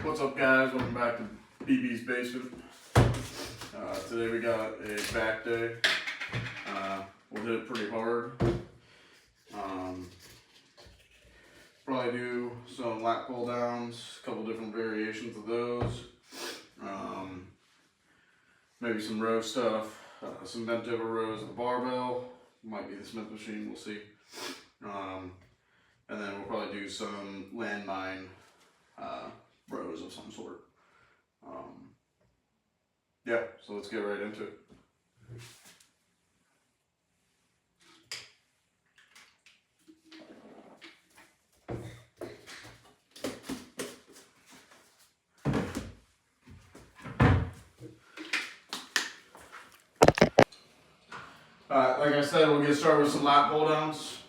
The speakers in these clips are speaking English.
What's up, guys? Welcome back to BB's Basement. Today we got a back day. We'll hit it pretty hard. Probably do some lat pull downs, a couple different variations of those. Maybe some row stuff, some bent over rows of the barbell. Might be the Smith machine, we'll see. And then we'll probably do some landmine rows of some sort. Yeah, so let's get right into it. Alright, like I said, we'll get started with some lat pull downs.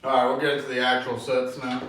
Alright, we'll get into the actual sets now.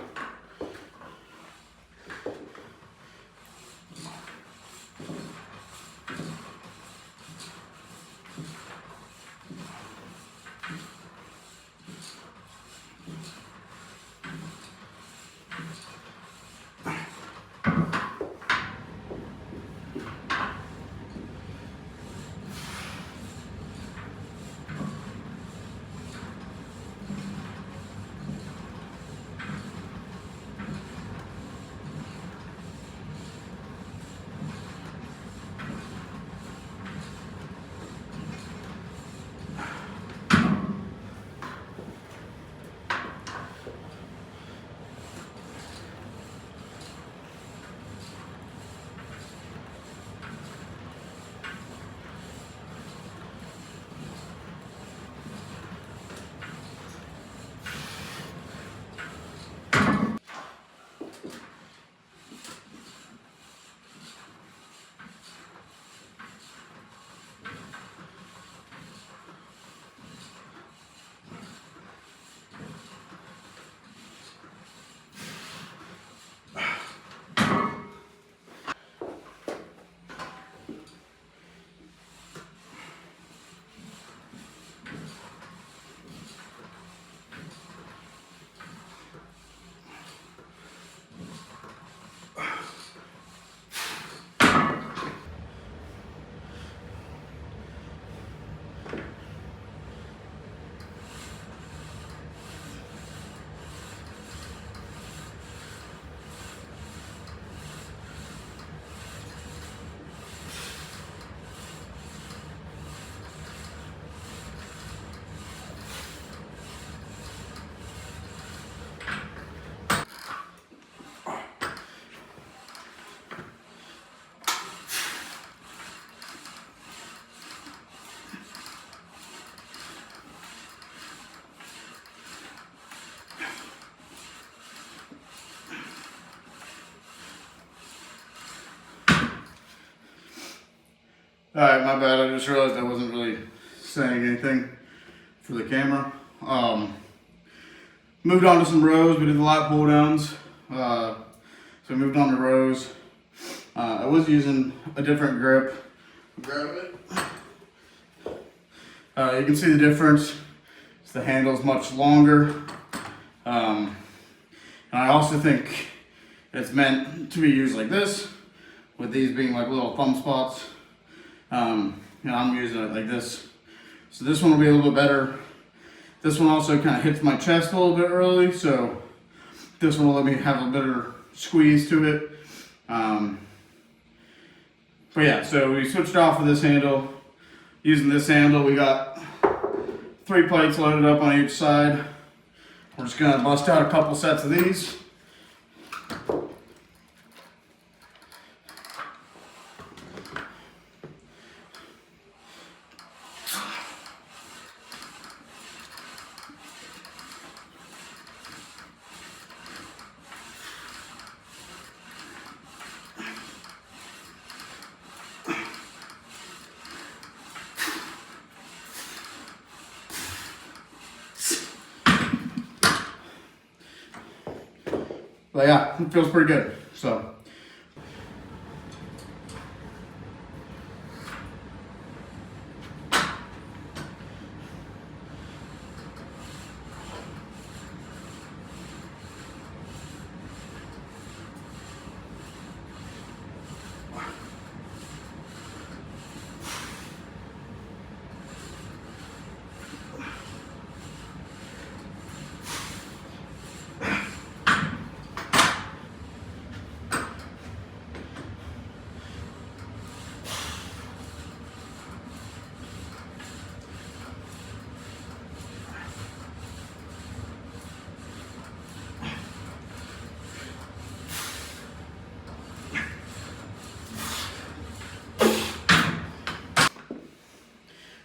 Alright, my bad. I just realized I wasn't really saying anything for the camera. Moved on to some rows. We did the lat pull downs. So we moved on to rows. I was using a different grip. Grab it. You can see the difference. The handle's much longer. And I also think it's meant to be used like this, with these being like little thumb spots. And I'm using it like this. So this one will be a little bit better. This one also kind of hits my chest a little bit early, so this one will let me have a better squeeze to it. But yeah, so we switched off of this handle. Using this handle, we got 3 plates loaded up on each side. We're just gonna bust out a couple sets of these. But yeah, it feels pretty good. So.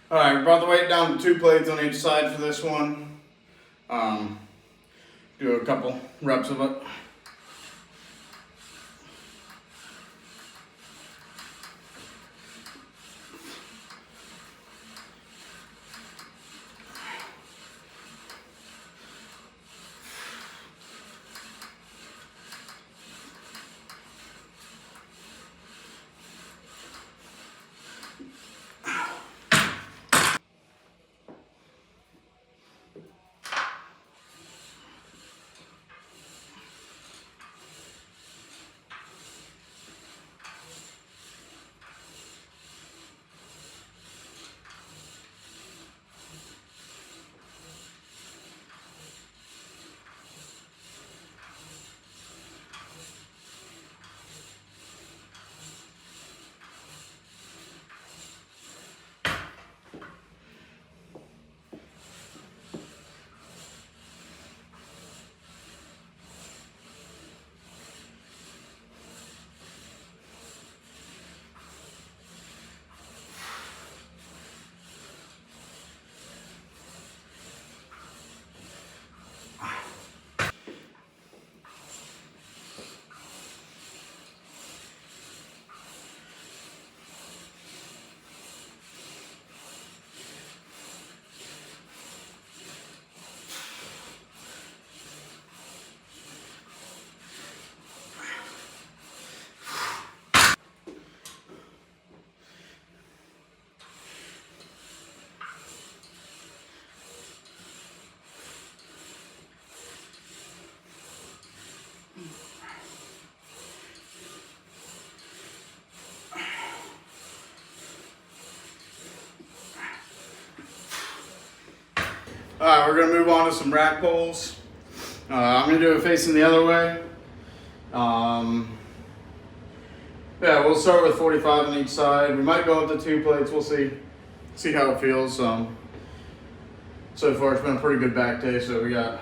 All right, brought the weight down to 2 plates on each side for this one. Do a couple reps of it. All right, we're gonna move on to some rack pulls. I'm gonna do it facing the other way. Yeah, we'll start with 45 on each side. We might go up to 2 plates. We'll see how it feels. So far, it's been a pretty good back day. So we got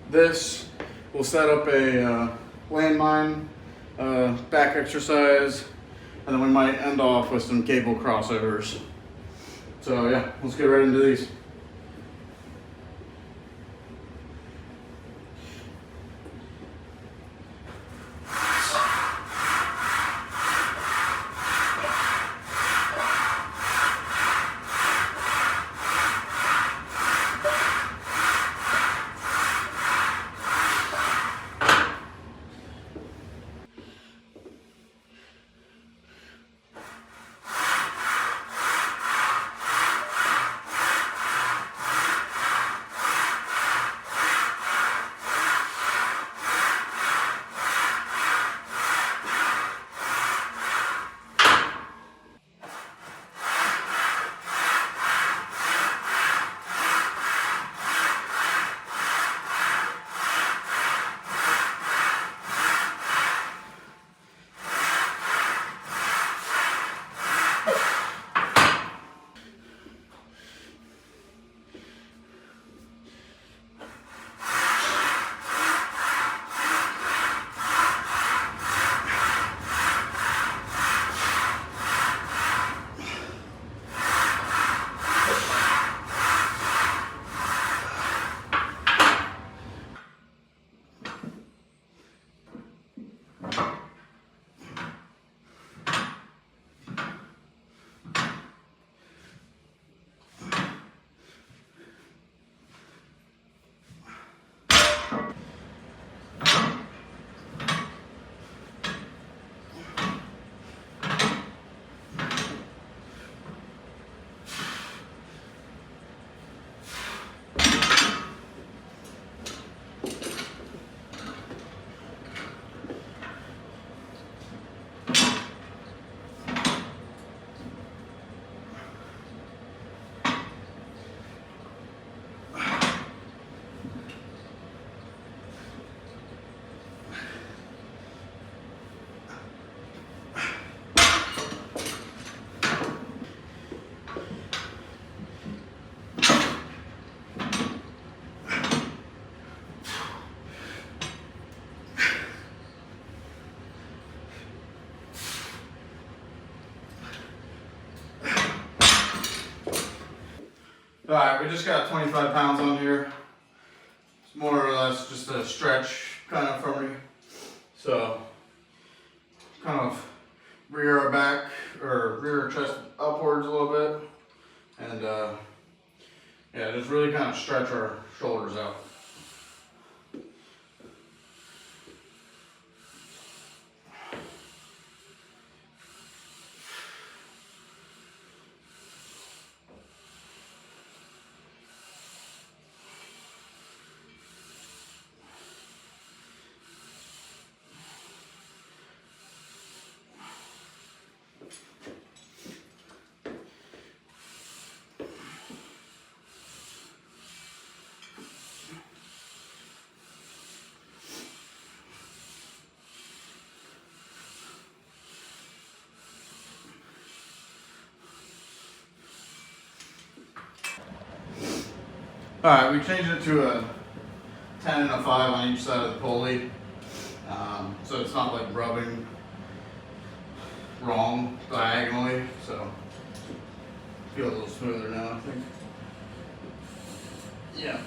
this. We'll set up a landmine back exercise, and then we might end off with some cable crossovers. So yeah, let's get right into these. Alright, we just got 25 pounds on here. It's more or less just a stretch kind of for me. So, kind of rear our back, or rear our chest upwards a little bit. And yeah, just really kind of stretch our shoulders out. Alright, we changed it to a 10 and a 5 on each side of the pulley. So it's not like rubbing wrong diagonally, so feel a little smoother now, I think. Yeah.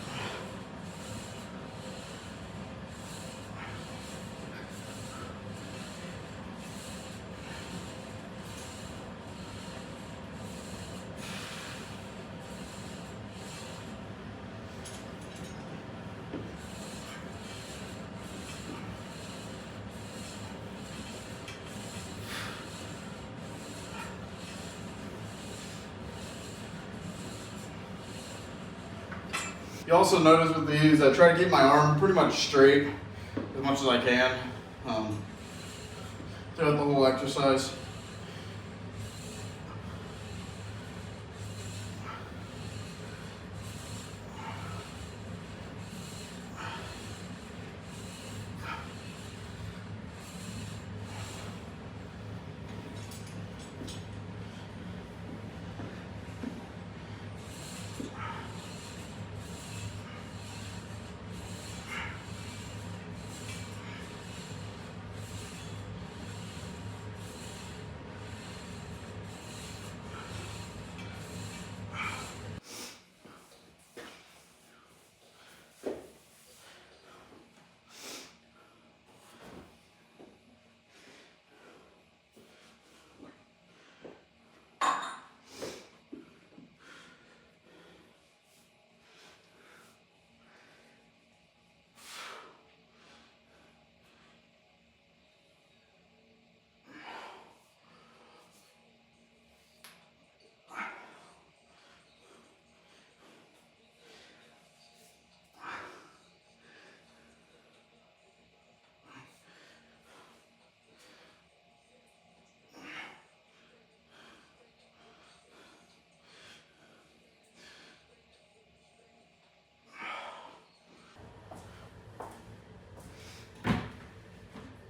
You also notice with these, I try to keep my arm pretty much straight as much as I can throughout the whole exercise.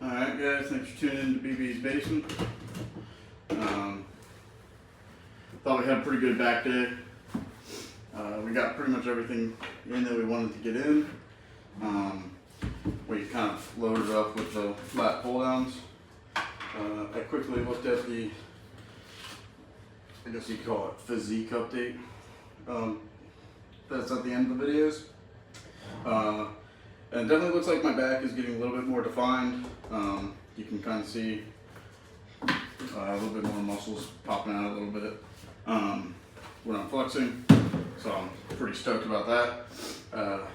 Alright guys, thanks for tuning in to BB's Basement. Thought we had a pretty good back day. We got pretty much everything in that we wanted to get in. We kind of loaded up with the flat pull downs. I quickly looked at the, I guess you could call it physique update. That's at the end of the videos. And it definitely looks like my back is getting a little bit more defined. You can kind of see a little bit more muscles popping out a little bit when I'm flexing. So I'm pretty stoked about that.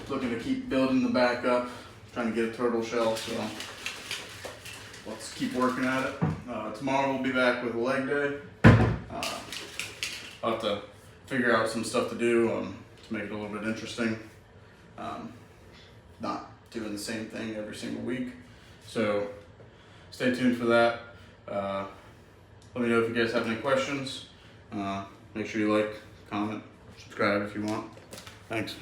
Looking to keep building the back up, trying to get a turtle shell, so let's keep working at it. Tomorrow we'll be back with a leg day. I'll have to figure out some stuff to do to make it a little bit interesting. Not doing the same thing every single week. So stay tuned for that. Let me know if you guys have any questions. Make sure you like, comment, subscribe if you want. Thanks.